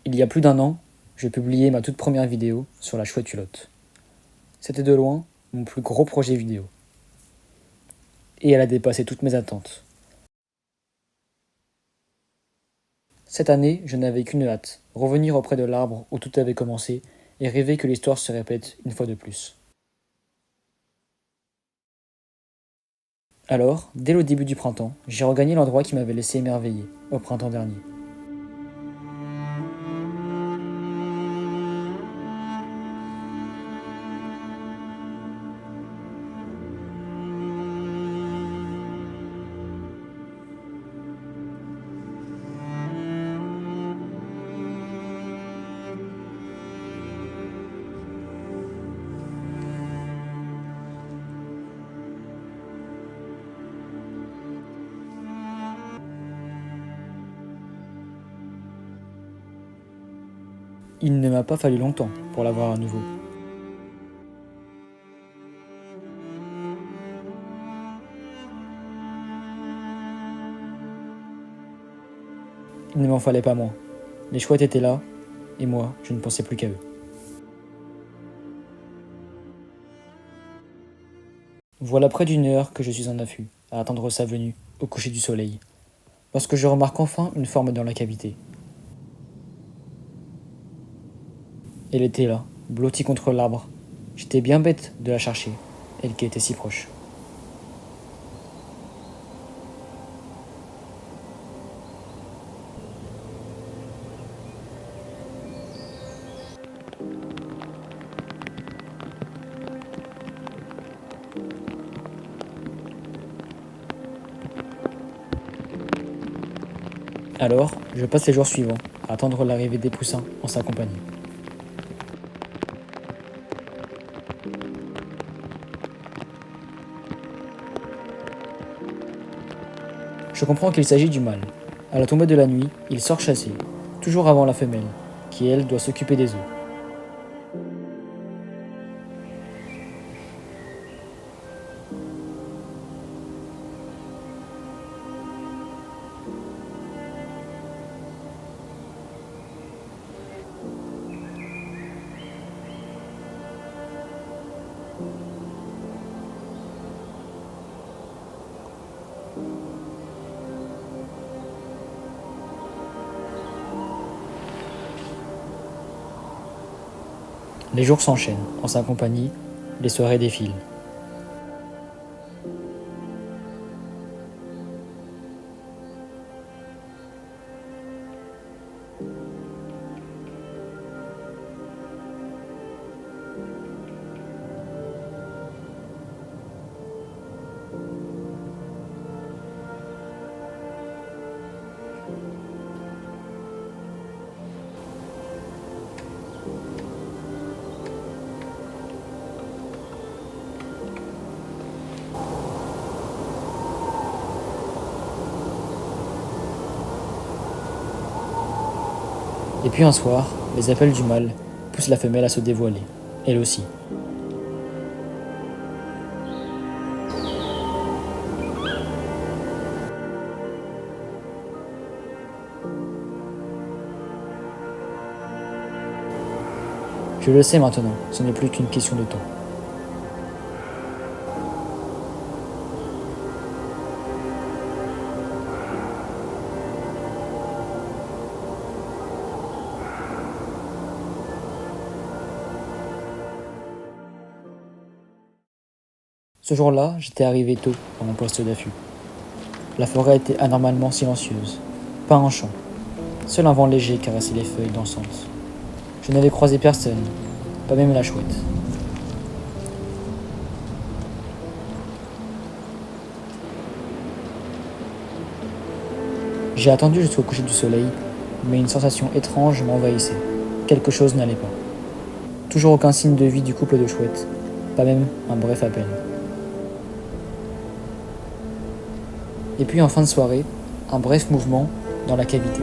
Il y a plus d'un an, je publiais ma toute première vidéo sur la chouette Hulotte. C'était de loin mon plus gros projet vidéo. Et elle a dépassé toutes mes attentes. Cette année, je n'avais qu'une hâte, revenir auprès de l'arbre où tout avait commencé et rêver que l'histoire se répète une fois de plus. Alors, dès le début du printemps, j'ai regagné l'endroit qui m'avait laissé émerveillé, au printemps dernier. Il ne m'a pas fallu longtemps pour l'avoir à nouveau. Il ne m'en fallait pas moins. Les chouettes étaient là, et moi, je ne pensais plus qu'à eux. Voilà près d'une heure que je suis en affût, à attendre sa venue, au coucher du soleil, lorsque je remarque enfin une forme dans la cavité. Elle était là, blottie contre l'arbre. J'étais bien bête de la chercher, elle qui était si proche. Alors, je passe les jours suivants à attendre l'arrivée des poussins en sa compagnie. Je comprends qu'il s'agit du mâle. À la tombée de la nuit, il sort chasser, toujours avant la femelle, qui elle doit s'occuper des œufs. Les jours s'enchaînent, en sa compagnie, les soirées défilent. Et puis un soir, les appels du mâle poussent la femelle à se dévoiler, elle aussi. Je le sais maintenant, ce n'est plus qu'une question de temps. Ce jour-là, j'étais arrivé tôt à mon poste d'affût. La forêt était anormalement silencieuse, pas un chant. Seul un vent léger caressait les feuilles dansantes. Je n'avais croisé personne, pas même la chouette. J'ai attendu jusqu'au coucher du soleil, mais une sensation étrange m'envahissait. Quelque chose n'allait pas. Toujours aucun signe de vie du couple de chouettes, pas même un bref appel. Et puis en fin de soirée, un bref mouvement dans la cavité.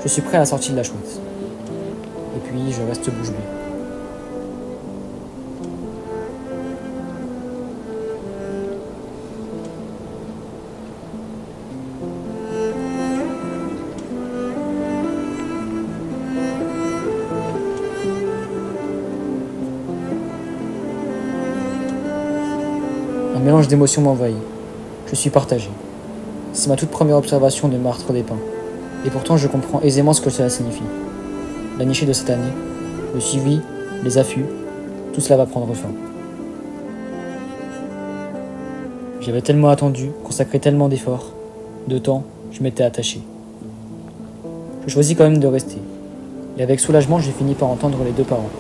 Je suis prêt à la sortie de la chouette. Et puis je reste bouche bée. Un mélange d'émotions m'envahit. Je suis partagé. C'est ma toute première observation de martre des pins. Et pourtant je comprends aisément ce que cela signifie. La nichée de cette année, le suivi, les affûts, tout cela va prendre fin. J'avais tellement attendu, consacré tellement d'efforts, de temps, je m'étais attaché. Je choisis quand même de rester. Et avec soulagement, j'ai fini par entendre les deux parents.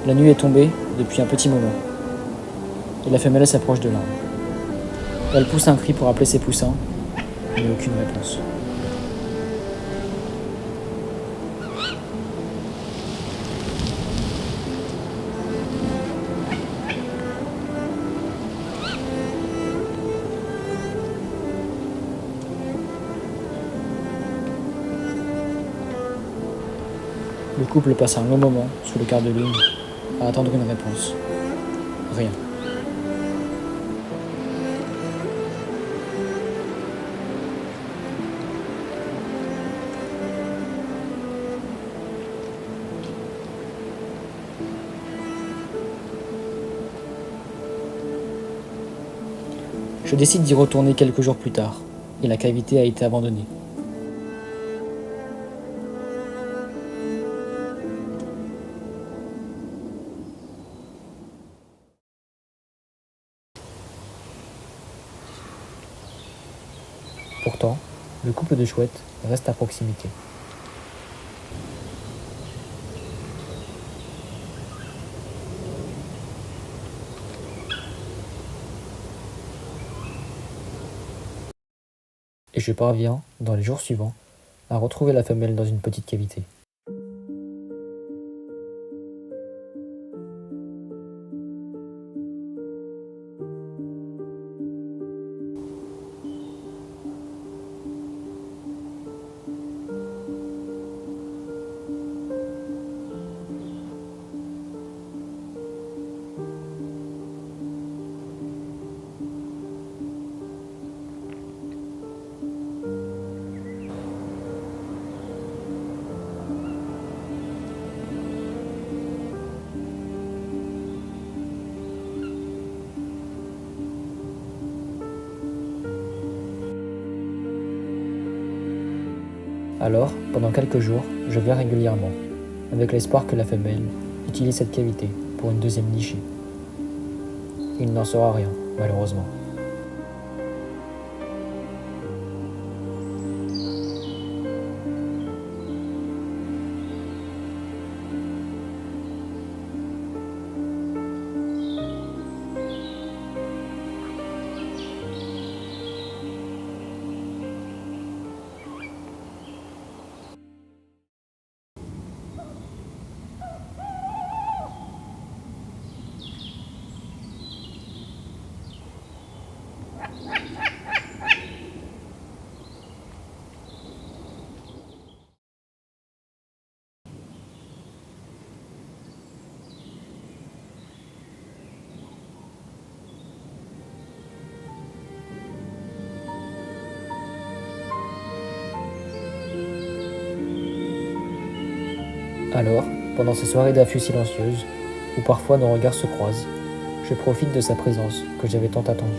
La nuit est tombée depuis un petit moment, et la femelle s'approche de l'arbre. Elle pousse un cri pour appeler ses poussins, mais aucune réponse. Le couple passe un long moment sous le quart de lune à attendre une réponse. Rien. Je décide d'y retourner quelques jours plus tard, et la cavité a été abandonnée. Pourtant, le couple de chouettes reste à proximité. Et je parviens, dans les jours suivants, à retrouver la femelle dans une petite cavité. Alors, pendant quelques jours, je viens régulièrement, avec l'espoir que la femelle utilise cette cavité pour une deuxième nichée. Il n'en sera rien, malheureusement. Alors, pendant ces soirées d'affût silencieuses, où parfois nos regards se croisent, je profite de sa présence que j'avais tant attendue.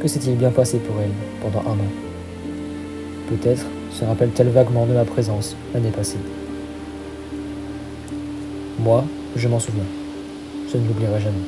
Que s'est-il bien passé pour elle pendant un an? Peut-être se rappelle-t-elle vaguement de ma présence l'année passée. Moi, je m'en souviens. Je ne l'oublierai jamais.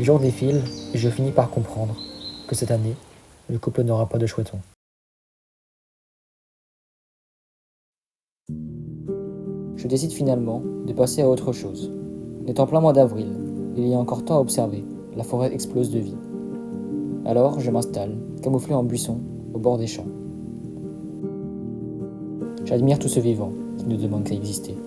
Les jours défilent et je finis par comprendre que cette année, le couple n'aura pas de chouetton. Je décide finalement de passer à autre chose. On est en plein mois d'avril, il y a encore temps à observer, la forêt explose de vie. Alors je m'installe, camouflé en buisson, au bord des champs. J'admire tout ce vivant qui ne demande qu'à exister.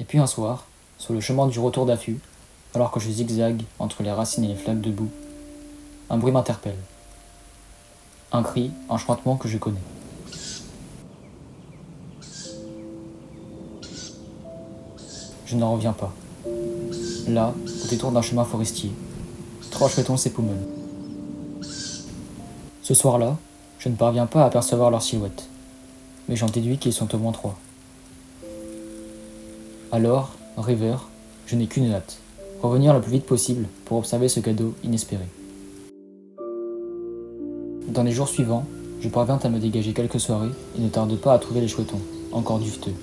Et puis un soir, sur le chemin du retour d'affût, alors que je zigzague entre les racines et les flaques de boue, un bruit m'interpelle. Un cri, un chuintement que je connais. Je n'en reviens pas. Là, au détour d'un chemin forestier, 3 chouettons s'époumonnent. Ce soir-là, je ne parviens pas à apercevoir leur silhouette, mais j'en déduis qu'ils sont au moins 3. Alors, rêveur, je n'ai qu'une hâte, revenir le plus vite possible pour observer ce cadeau inespéré. Dans les jours suivants, je parviens à me dégager quelques soirées et ne tarde pas à trouver les chouettons, encore duveteux.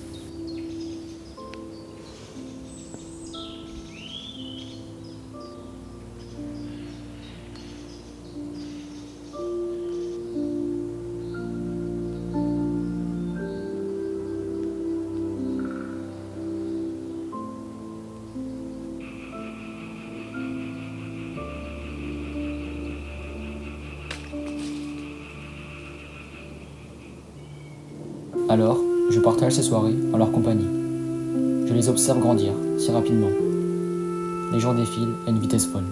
Alors, je partage ces soirées en leur compagnie. Je les observe grandir, si rapidement. Les jours défilent à une vitesse folle.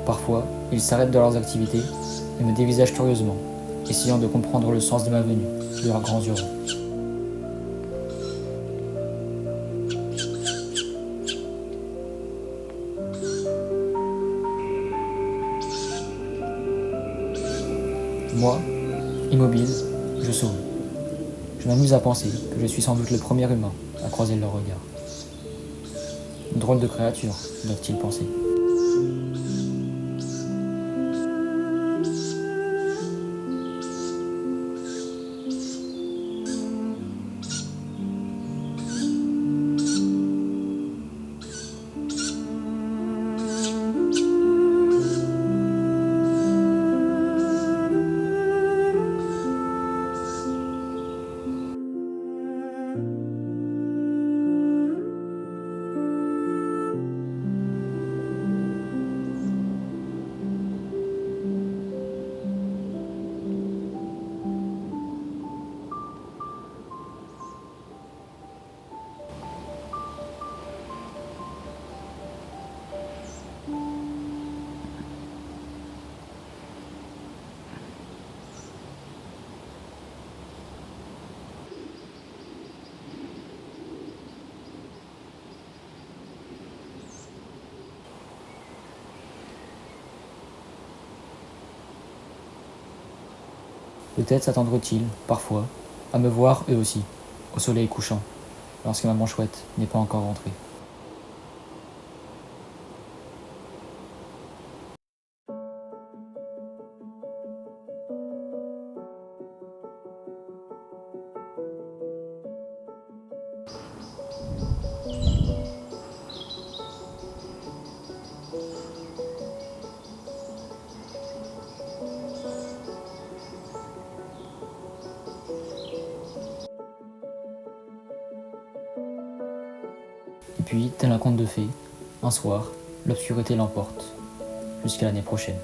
Parfois, ils s'arrêtent dans leurs activités et me dévisagent curieusement, essayant de comprendre le sens de ma venue, de leurs grands yeux ronds. Moi, immobile, je souris. Je m'amuse à penser que je suis sans doute le premier humain à croiser leur regard. Drôle de créature, doivent-ils penser. Peut-être s'attendrent-ils, parfois, à me voir eux aussi, au soleil couchant, lorsque maman chouette n'est pas encore rentrée. Et puis, tel un conte de fées, un soir, l'obscurité l'emporte, jusqu'à l'année prochaine.